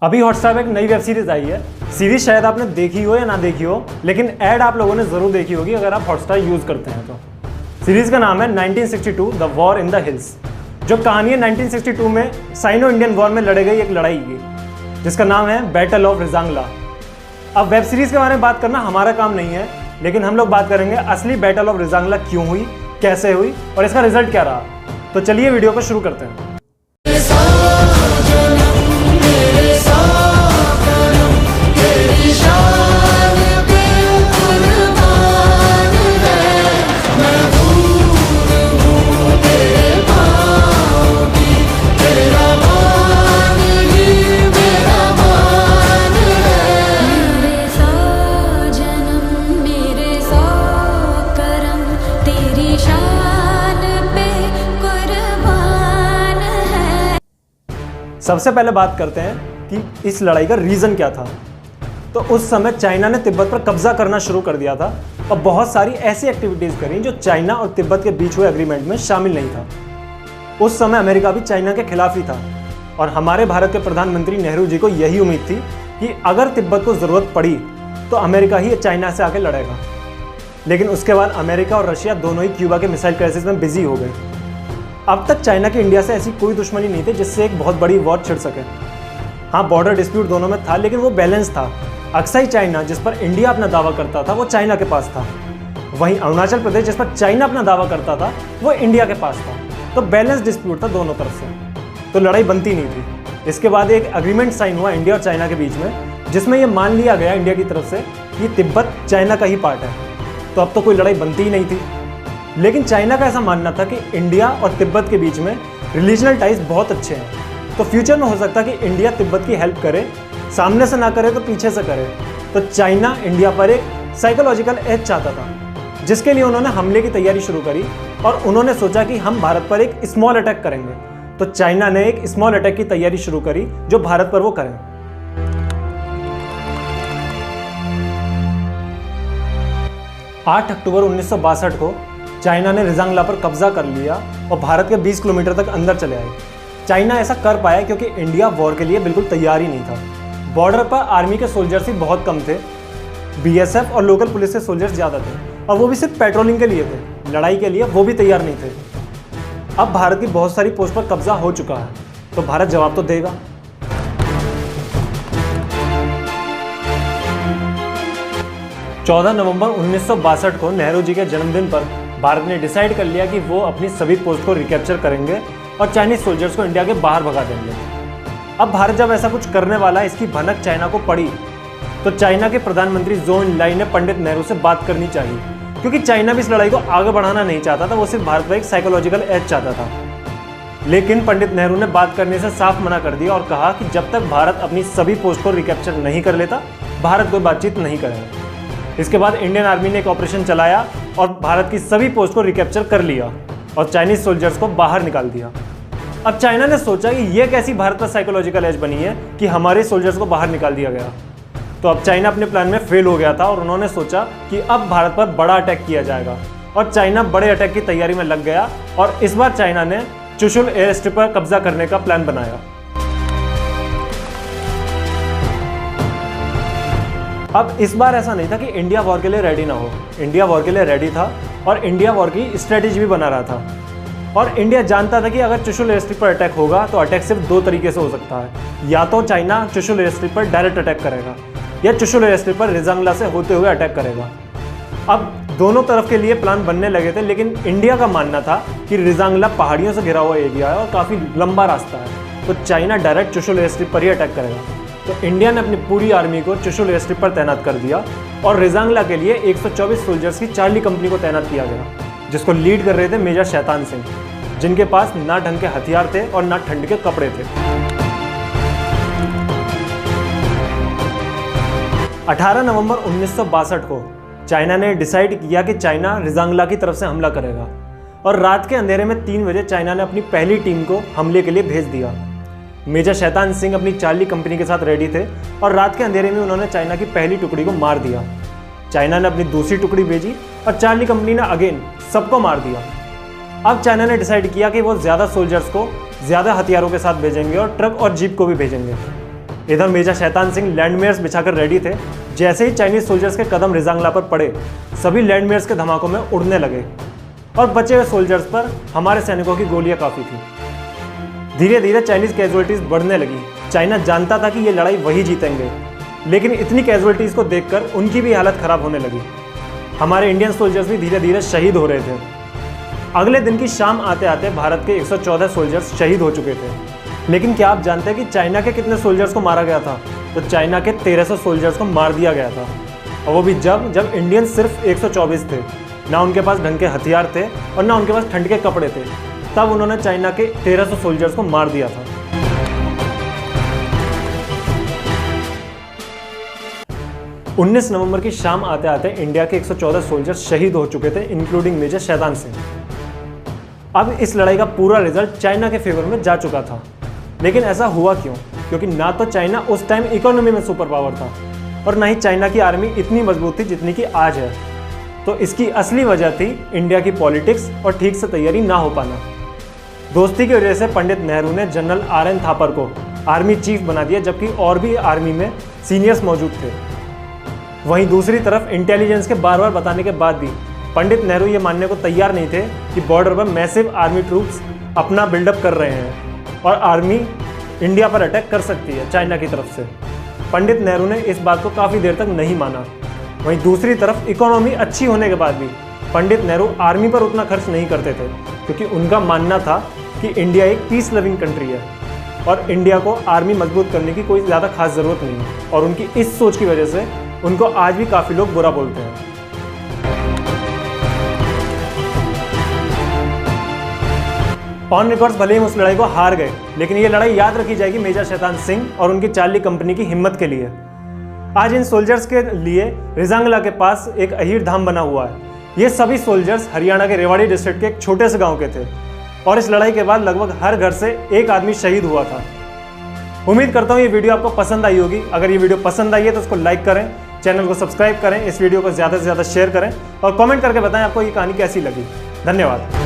अभी हॉटस्टार पे एक नई वेब सीरीज आई है। सीरीज शायद आपने देखी हो या ना देखी हो, लेकिन ऐड आप लोगों ने जरूर देखी होगी अगर आप हॉटस्टार यूज करते हैं तो। सीरीज का नाम है 1962 the war in the hills. जो कहानी है 1962 में साइनो इंडियन वॉर में लड़े गई एक लड़ाई की, जिसका नाम है बैटल ऑफ रिजांगला। अब वेब सीरीज के बारे में बात करना हमारा काम नहीं है, लेकिन हम लोग बात करेंगे असली बैटल ऑफ रिजांगला क्यों हुई, कैसे हुई और इसका रिजल्ट क्या रहा। तो चलिए वीडियो को शुरू करते हैं। सबसे पहले बात करते हैं कि इस लड़ाई का रीज़न क्या था। तो उस समय चाइना ने तिब्बत पर कब्जा करना शुरू कर दिया था और बहुत सारी ऐसी एक्टिविटीज़ करी जो चाइना और तिब्बत के बीच हुए एग्रीमेंट में शामिल नहीं था। उस समय अमेरिका भी चाइना के खिलाफ ही था और हमारे भारत के प्रधानमंत्री नेहरू जी को यही उम्मीद थी कि अगर तिब्बत को ज़रूरत पड़ी तो अमेरिका ही चाइना से आके लड़ेगा। लेकिन उसके बाद अमेरिका और रशिया दोनों ही क्यूबा के मिसाइल क्राइसिस में बिजी हो गए। अब तक चाइना की इंडिया से ऐसी कोई दुश्मनी नहीं थी जिससे एक बहुत बड़ी वॉर छिड़ सके। हाँ, बॉर्डर डिस्प्यूट दोनों में था, लेकिन वो बैलेंस था। अक्साई चाइना, जिस पर इंडिया अपना दावा करता था, वो चाइना के पास था। वहीं अरुणाचल प्रदेश, जिस पर चाइना अपना दावा करता था, वो इंडिया के पास था। तो बैलेंस डिस्प्यूट था दोनों तरफ से, तो लड़ाई बनती नहीं थी। इसके बाद एक एग्रीमेंट साइन हुआ इंडिया और चाइना के बीच में, जिसमें यह मान लिया गया इंडिया की तरफ से कि तिब्बत चाइना का ही पार्ट है। तो अब तो कोई लड़ाई बनती ही नहीं थी। लेकिन चाइना का ऐसा मानना था कि इंडिया और तिब्बत के बीच में रिलीजनल टाइज बहुत अच्छे हैं, तो फ्यूचर में हो सकता है कि इंडिया तिब्बत की हेल्प करे, सामने से ना करे तो पीछे से करे। तो चाइना इंडिया पर एक साइकोलॉजिकल एज चाहता था, जिसके लिए उन्होंने हमले की तैयारी शुरू करी और उन्होंने सोचा कि हम भारत पर एक स्मॉल अटैक करेंगे। तो चाइना ने एक स्मॉल अटैक की तैयारी शुरू करी जो भारत पर वो करें। 8 अक्टूबर 1962 को चाइना ने रिजांगला पर कब्जा कर लिया और भारत के 20 किलोमीटर तक अंदर चले आए। चाइना ऐसा कर पाया क्योंकि इंडिया वॉर के लिए बिल्कुल तैयार ही नहीं था। बॉर्डर पर आर्मी के सोल्जर्स ही बहुत कम थे, बीएसएफ और लोकल पुलिस के सोल्जर्स ज़्यादा थे, और वो भी सिर्फ पेट्रोलिंग के लिए थे, लड़ाई के लिए वो भी तैयार नहीं थे। अब भारत की बहुत सारी पोस्ट पर कब्जा हो चुका है, तो भारत जवाब तो देगा। नवंबर 1962 को नेहरू जी के जन्मदिन पर भारत ने डिसाइड कर लिया कि वो अपनी सभी पोस्ट को रिकैप्चर करेंगे और चाइनीज सोल्जर्स को इंडिया के बाहर भगा देंगे। अब भारत जब ऐसा कुछ करने वाला है, इसकी भनक चाइना को पड़ी, तो चाइना के प्रधानमंत्री ज़ोउ एनलाई ने पंडित नेहरू से बात करनी चाहिए, क्योंकि चाइना भी इस लड़ाई को आगे बढ़ाना नहीं चाहता था, वो सिर्फ भारत पर एक साइकोलॉजिकल एज चाहता था। लेकिन पंडित नेहरू ने बात करने से साफ मना कर दिया और कहा कि जब तक भारत अपनी सभी पोस्ट को रिकैप्चर नहीं कर लेता, भारत कोई बातचीत नहीं करेगा। इसके बाद इंडियन आर्मी ने एक ऑपरेशन चलाया और भारत की सभी पोस्ट को रिकैप्चर कर लिया और चाइनीज सोल्जर्स को बाहर निकाल दिया। अब चाइना ने सोचा कि यह कैसी भारत पर साइकोलॉजिकल एज बनी है कि हमारे सोल्जर्स को बाहर निकाल दिया गया। तो अब चाइना अपने प्लान में फेल हो गया था और उन्होंने सोचा कि अब भारत पर बड़ा अटैक किया जाएगा, और चाइना बड़े अटैक की तैयारी में लग गया। और इस बार चाइना ने चुशुल एयर स्ट्रिप पर कब्जा करने का प्लान बनाया। अब इस बार ऐसा नहीं था कि इंडिया वॉर के लिए रेडी ना हो। इंडिया वॉर के लिए रेडी था और इंडिया वॉर की स्ट्रेटेजी भी बना रहा था। और इंडिया जानता था कि अगर चुशुल एयर स्ट्रिप पर अटैक होगा तो अटैक सिर्फ दो तरीके से हो सकता है, या तो चाइना चुशुल एयर स्ट्रिप पर डायरेक्ट अटैक करेगा या चुशुल एयर स्ट्रिप पर रिजांगला से होते हुए अटैक करेगा। अब दोनों तरफ के लिए प्लान बनने लगे थे, लेकिन इंडिया का मानना था कि रिजांगला पहाड़ियों से घिरा हुआ एरिया है और काफ़ी लंबा रास्ता है, तो China direct Chushul air strip पर ही अटैक करेगा। तो इंडिया ने अपनी पूरी आर्मी को चुशुल एयर स्ट्रिप पर तैनात कर दिया और रिजांगला के लिए 124 सोल्जर्स की चार्ली कंपनी को तैनात किया गया, जिसको लीड कर रहे थे मेजर शैतान सिंह, जिनके पास ना ढंग के हथियार थे और ना ठंड के कपड़े थे। 18 नवंबर 1962 को चाइना ने डिसाइड किया कि चाइना रिजांगला की तरफ से हमला करेगा, और रात के अंधेरे में 3 बजे चाइना ने अपनी पहली टीम को हमले के लिए भेज दिया। मेजर शैतान सिंह अपनी चार्ली कंपनी के साथ रेडी थे और रात के अंधेरे में उन्होंने चाइना की पहली टुकड़ी को मार दिया। चाइना ने अपनी दूसरी टुकड़ी भेजी और चार्ली कंपनी ने अगेन सबको मार दिया। अब चाइना ने डिसाइड किया कि वो ज़्यादा सोल्जर्स को ज़्यादा हथियारों के साथ भेजेंगे और ट्रक और जीप को भी भेजेंगे। इधर मेजर शैतान सिंह लैंडमेयर्स बिछाकर रेडी थे। जैसे ही चाइनीज सोल्जर्स के कदम रिजांगला पर पड़े, सभी लैंडमेयर्स के धमाकों में उड़ने लगे और बचे हुए सोल्जर्स पर हमारे सैनिकों की गोलियां काफ़ी थी। धीरे धीरे चाइनीज कैजुअलिटीज़ बढ़ने लगी। चाइना जानता था कि ये लड़ाई वही जीतेंगे, लेकिन इतनी कैजुअलिटीज़ को देखकर उनकी भी हालत ख़राब होने लगी। हमारे इंडियन सोल्जर्स भी धीरे धीरे शहीद हो रहे थे। अगले दिन की शाम आते आते भारत के 114 सोल्जर्स शहीद हो चुके थे। लेकिन क्या आप जानते हैं कि चाइना के कितने सोल्जर्स को मारा गया था? तो चाइना के 1300 सोल्जर्स को मार दिया गया था, और वो भी जब इंडियन सिर्फ 124 थे। ना उनके पास ढंग के हथियार थे और ना उनके पास ठंड के कपड़े थे। तब उन्होंने चाइना के 1300 सोल्जर्स को मार दिया था। 19 नवंबर की शाम आते आते इंडिया के 114 सोल्जर्स शहीद हो चुके थे, इंक्लूडिंग मेजर शैतान सिंह। अब इस लड़ाई का पूरा रिजल्ट चाइना के फेवर में जा चुका था। लेकिन ऐसा हुआ क्यों? क्योंकि ना तो चाइना उस टाइम इकोनॉमी में सुपर पावर था और ना ही चाइना की आर्मी इतनी मजबूत थी जितनी कि आज है। तो इसकी असली वजह थी इंडिया की पॉलिटिक्स और ठीक से तैयारी ना हो पाना। दोस्ती की वजह से पंडित नेहरू ने जनरल RN थापर को आर्मी चीफ बना दिया, जबकि और भी आर्मी में सीनियर्स मौजूद थे। वहीं दूसरी तरफ इंटेलिजेंस के बार बार बताने के बाद भी पंडित नेहरू ये मानने को तैयार नहीं थे कि बॉर्डर पर मैसिव आर्मी ट्रूप्स अपना बिल्डअप कर रहे हैं और आर्मी इंडिया पर अटैक कर सकती है चाइना की तरफ से। पंडित नेहरू ने इस बात को काफ़ी देर तक नहीं माना। वहीं दूसरी तरफ इकोनॉमी अच्छी होने के बाद भी पंडित नेहरू आर्मी पर उतना खर्च नहीं करते थे, क्योंकि उनका मानना था कि इंडिया एक पीस लविंग कंट्री है और इंडिया को आर्मी मजबूत करने की कोई ज़्यादा खास ज़रूरत नहीं है। और उनकी इस सोच की वजह से उनको आज भी काफ़ी लोग बुरा बोलते हैं। ऑन रिकॉर्ड्स भले ही उस लड़ाई को हार गए, लेकिन ये लड़ाई याद रखी जाएगी मेजर शैतान सिंह और उनकी चार्ली कंपनी की हिम्मत के लिए। आज इन सोल्जर्स के लिए रिजांगला के पास एक अहीर धाम बना हुआ है। ये सभी सोल्जर्स हरियाणा के रेवाड़ी डिस्ट्रिक्ट के एक छोटे से गांव के थे और इस लड़ाई के बाद लगभग हर घर से एक आदमी शहीद हुआ था। उम्मीद करता हूँ ये वीडियो आपको पसंद आई होगी। अगर ये वीडियो पसंद आई है तो उसको लाइक करें, चैनल को सब्सक्राइब करें, इस वीडियो को ज़्यादा से ज़्यादा शेयर करें और कमेंट करके बताएं आपको ये कहानी कैसी लगी। धन्यवाद।